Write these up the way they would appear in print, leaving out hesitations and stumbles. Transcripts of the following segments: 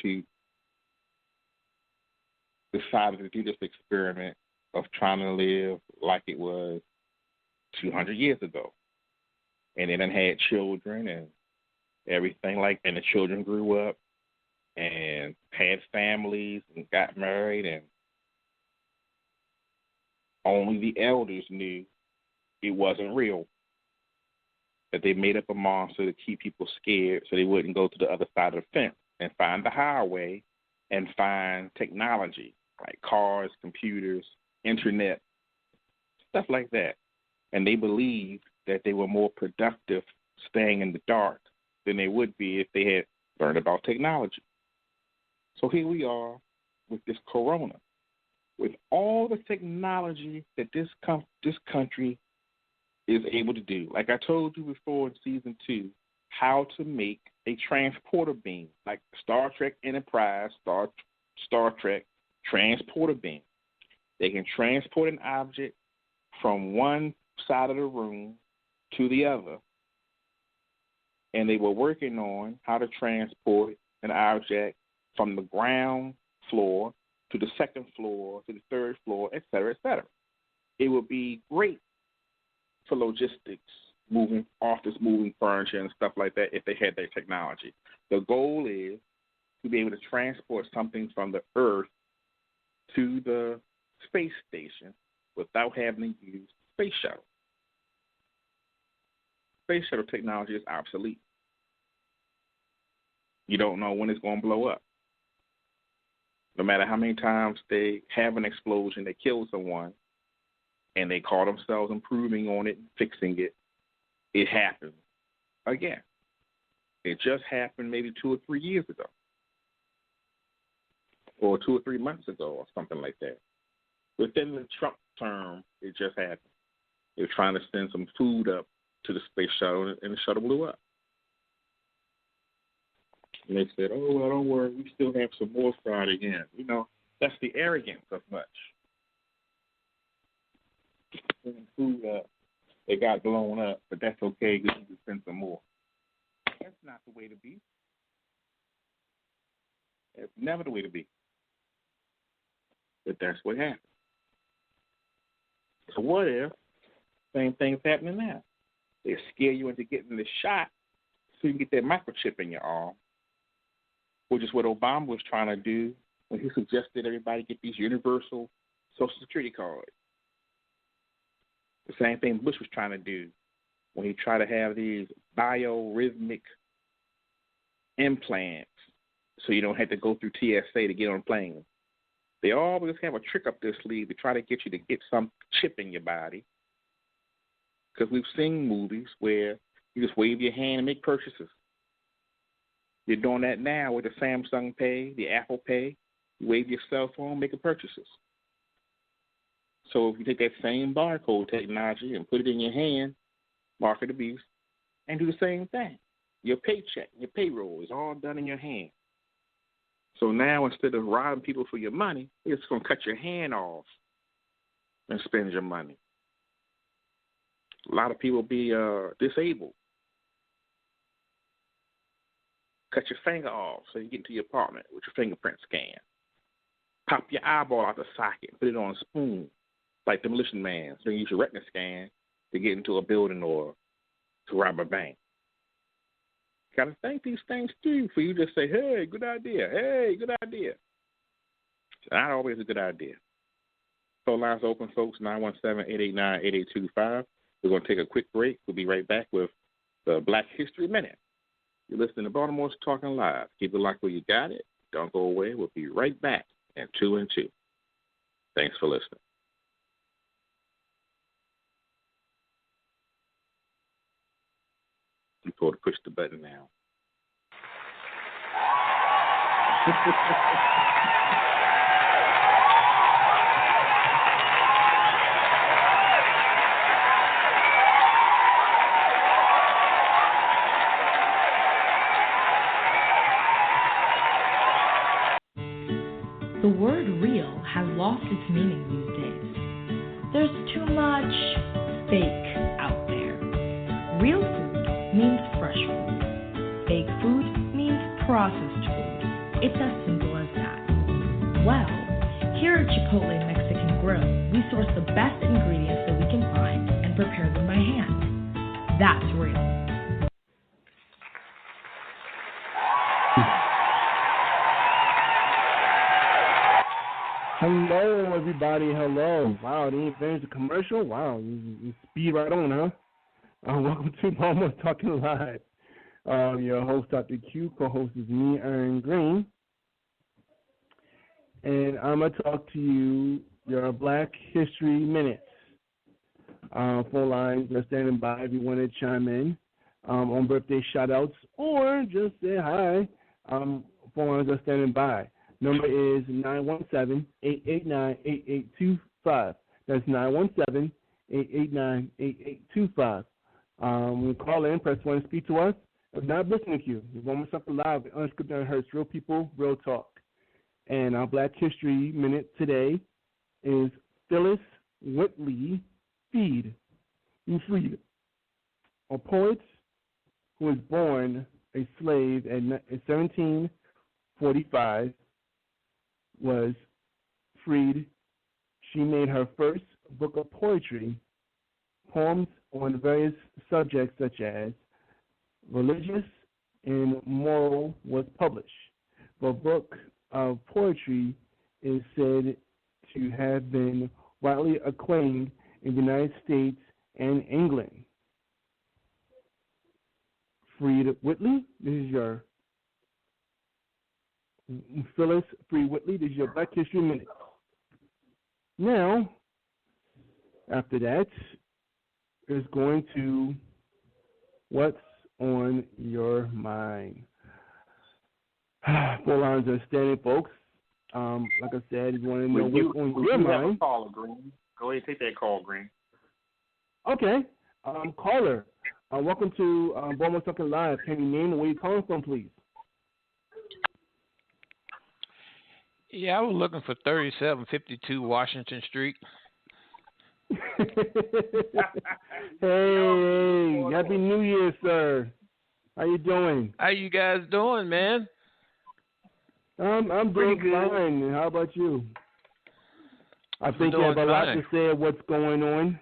Institute decided to do this experiment of trying to live like it was 200 years ago. And they done had children and everything and the children grew up and had families and got married, and only the elders knew it wasn't real, that they made up a monster to keep people scared so they wouldn't go to the other side of the fence and find the highway and find technology like cars, computers, internet, stuff like that. And they believed that they were more productive staying in the dark than they would be if they had learned about technology. So here we are with this corona, with all the technology that this country is able to do. Like I told you before in season 2, how to make a transporter beam, like Star Trek Enterprise, Star Trek transporter beam. They can transport an object from one side of the room to the other. And they were working on how to transport an object from the ground floor to the second floor, to the third floor, et cetera, et cetera. It would be great for logistics, moving office, moving furniture and stuff like that if they had that technology. The goal is to be able to transport something from the Earth to the space station without having to use space shuttle. Space shuttle technology is obsolete. You don't know when it's going to blow up. No matter how many times they have an explosion that kills someone and they call themselves improving on it, fixing it, it happens again. It just happened maybe 2 or 3 years ago, or 2 or 3 months ago, or something like that. Within the Trump term, it just happened. They were trying to send some food up to the space shuttle, and the shuttle blew up. And they said, oh, well, don't worry, we still have some more fried again. You know, that's the arrogance of much. Sending food up, they got blown up, but that's okay because you can send some more. That's not the way to be. It's never the way to be. But that's what happened. So what if same thing's happening now? They scare you into getting the shot so you can get that microchip in your arm, which is what Obama was trying to do when he suggested everybody get these universal Social Security cards. The same thing Bush was trying to do when he tried to have these biorhythmic implants so you don't have to go through TSA to get on planes. They always have a trick up their sleeve to try to get you to get some chip in your body, because we've seen movies where you just wave your hand and make purchases. You're doing that now with the Samsung Pay, the Apple Pay. You wave your cell phone, making purchases. So if you take that same barcode technology and put it in your hand, mark of the beast, and do the same thing. Your paycheck, your payroll is all done in your hand. So now instead of robbing people for your money, they're just going to cut your hand off and spend your money. A lot of people be disabled. Cut your finger off so you get into your apartment with your fingerprint scan. Pop your eyeball out the socket and put it on a spoon like Demolition Man. So you use your retina scan to get into a building or to rob a bank. Got to think these things through for you to say, hey, good idea. Hey, good idea. It's not always a good idea. Phone lines open, folks, 917-889-8825. We're going to take a quick break. We'll be right back with the Black History Minute. You're listening to Baltimore's Talking Live. Keep it locked where you got it. Don't go away. We'll be right back at 2 and 2. Thanks for listening. You told to push the button now. The word real has lost its meaning these days. There's too much fake out there. Real food means fresh food. Fake food means processed food. It's as simple as that. Well, here at Chipotle Mexican Grill, we source the best ingredients that we can find and prepare them by hand. That's real. Hello, everybody. Hello. Wow, they ain't finished the commercial? Wow, you speed right on, huh? Welcome to Mama Talking Live. Your host, Dr. Q, co-host is me, Aaron Green. And I'm going to talk to you your Black History Minutes. Phone lines are standing by if you want to chime in on birthday shout-outs or just say hi. Phone lines are standing by. Number is 917-889-8825. That's 917-889-8825. When you call in, press 1 to speak to us. If not, listening to you. We're almost up live, unscripted and hurts, real people, real talk. And our Black History Minute today is Phyllis Whitley Freed, a poet who was born a slave in 1745, was freed. She made her first book of poetry, poems on various subjects such as religious and moral, was published. The book of poetry is said to have been widely acclaimed in the United States and England. Freed Whitley, this is your Phyllis Freed Whitley, this is your Black History Minute. Now, after that, is going to what's on your mind. Four lines are standing, folks. Like I said, if you want to know what's on your mind. Caller, Green. Go ahead, take that call, Green. Okay. Caller, welcome to Beaumont Talking Live. Can you name where you're calling from, please? Yeah, I was looking for 3752 Washington Street. Hey, Happy New Year, sir. How you doing? How you guys doing, man? I'm doing fine. How about you? I think you have a lot to say of what's going on.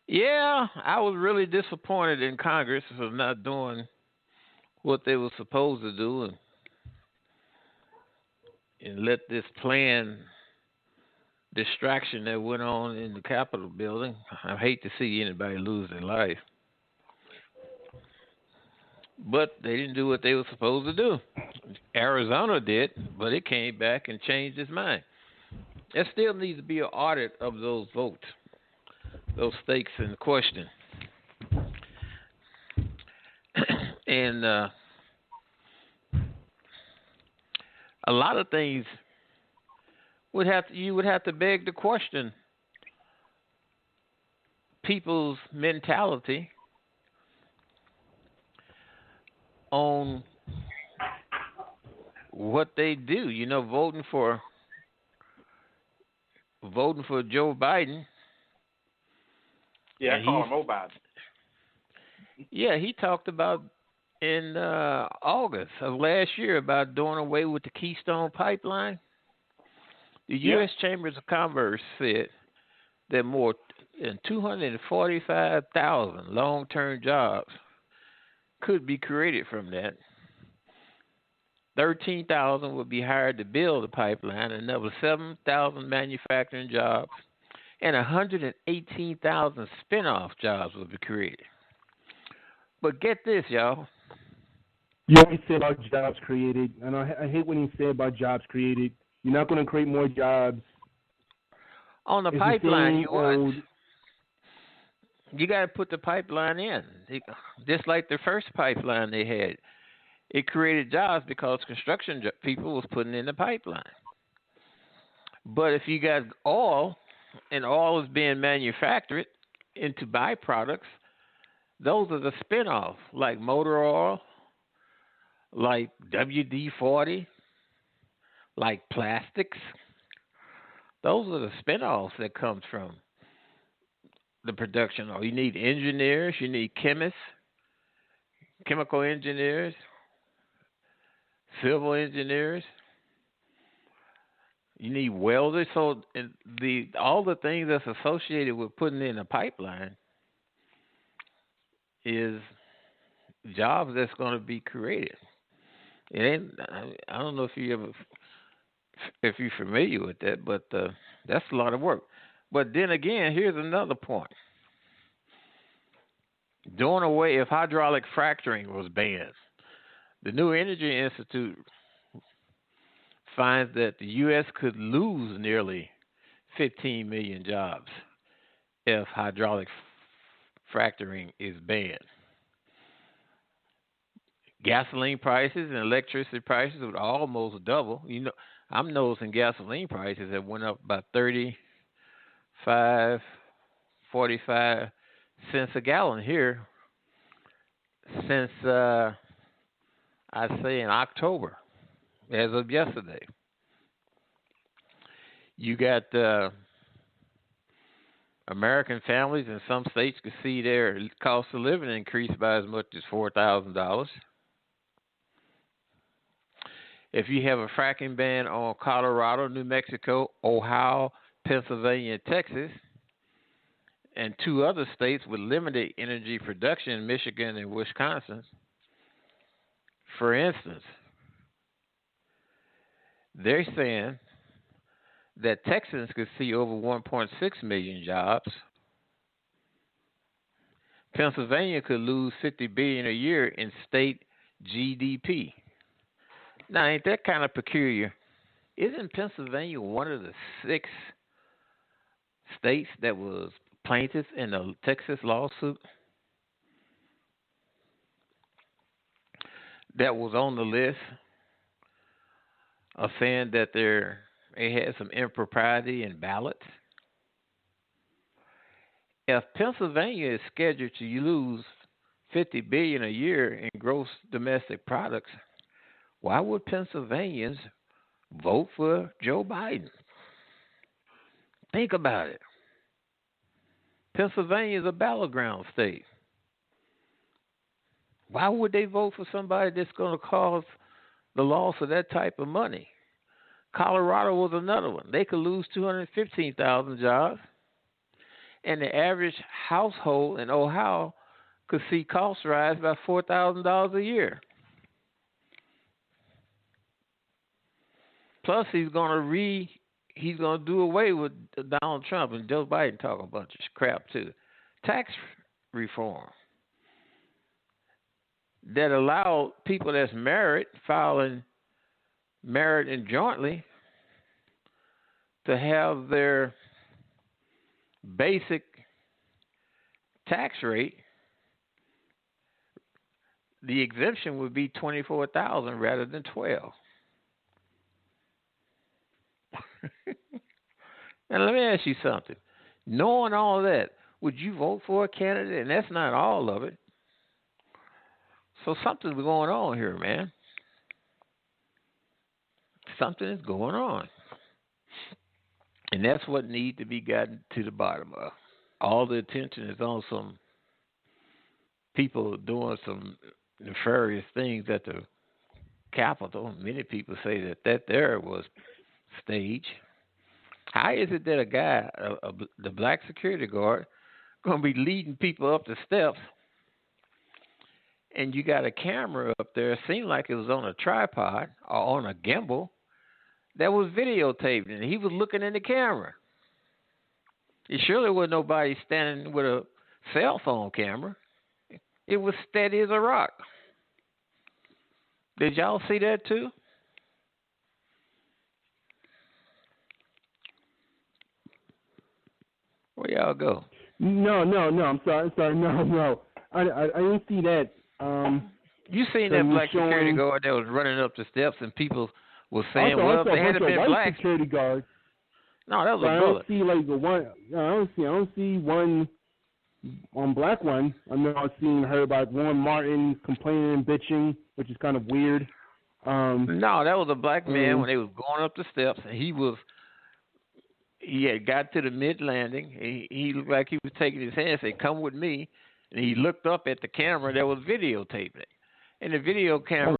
Yeah, I was really disappointed in Congress for not doing what they were supposed to do and let this planned distraction that went on in the Capitol building. I hate to see anybody lose their life. But they didn't do what they were supposed to do. Arizona did, but it came back and changed its mind. There still needs to be an audit of those votes, those stakes in question. And a lot of things you would have to beg to question people's mentality on what they do. You know, voting for Joe Biden. Yeah, I call him Biden. Yeah, he talked about in August of last year about doing away with the Keystone Pipeline. The U.S. Chambers of Commerce said that more than 245,000 long-term jobs could be created from that. 13,000 would be hired to build the pipeline, another 7,000 manufacturing jobs, and 118,000 spin-off jobs would be created. But get this, y'all. You always say about jobs created, and I hate when you say about jobs created. You're not going to create more jobs. On the pipeline, you would. You got to put the pipeline in. Just like the first pipeline they had. It created jobs because construction people was putting in the pipeline. But if you got oil, and oil is being manufactured into byproducts, those are the spin-offs, like motor oil, like WD-40, like plastics. Those are the spin-offs that comes from the production. You need engineers, you need chemists, chemical engineers, civil engineers. You need welders. So all the things that's associated with putting in a pipeline is jobs that's going to be created. It ain't. I don't know if you're familiar with that, but that's a lot of work. But then again, here's another point. Doing away if hydraulic fracturing was banned, the New Energy Institute finds that the U.S. could lose nearly 15 million jobs if hydraulic fracturing is banned. Gasoline prices and electricity prices would almost double. You know, I'm noticing gasoline prices have went up by 35, 45 cents a gallon here since I'd say in October, as of yesterday. You got American families in some states could see their cost of living increase by as much as $4,000. If you have a fracking ban on Colorado, New Mexico, Ohio, Pennsylvania, and Texas, and 2 other states with limited energy production, Michigan and Wisconsin, for instance, they're saying that Texans could see over 1.6 million jobs. Pennsylvania could lose $50 billion a year in state GDP. Now, ain't that kind of peculiar? Isn't Pennsylvania one of the 6 states that was plaintiffs in the Texas lawsuit that was on the list of saying that they had some impropriety in ballots? If Pennsylvania is scheduled to lose $50 billion a year in gross domestic products, why would Pennsylvanians vote for Joe Biden? Think about it. Pennsylvania is a battleground state. Why would they vote for somebody that's going to cause the loss of that type of money? Colorado was another one. They could lose 215,000 jobs, and the average household in Ohio could see costs rise by $4,000 a year. Plus, he's going to do away with Donald Trump and Joe Biden talking a bunch of crap too. Tax reform that allow people that's married, filing married and jointly, to have their basic tax rate. The exemption would be $24,000 rather than $12,000. Now, let me ask you something. Knowing all that, would you vote for a candidate? And that's not all of it. So something's going on here, man. Something is going on. And that's what needs to be gotten to the bottom of. All the attention is on some people doing some nefarious things at the Capitol. Many people say that there was staged. How is it that a guy, the black security guard, going to be leading people up the steps, and you got a camera up there, it seemed like it was on a tripod or on a gimbal, that was videotaped, and he was looking in the camera. It surely wasn't nobody standing with a cell phone camera. It was steady as a rock. Did y'all see that too? Where y'all go? No. I'm sorry. No. I didn't see that. You seen that black security guard that was running up the steps and people were saying, "Well, if they had been black." Security guard. No, that was a bullet. I don't see like the one. I don't see one black one. I know I've seen heard about Warren Martin complaining and bitching, which is kind of weird. No, that was a black man when they was going up the steps, and he had got to the mid landing. He looked like he was taking his hand and said, "Come with me." And he looked up at the camera that was videotaping it. And the video camera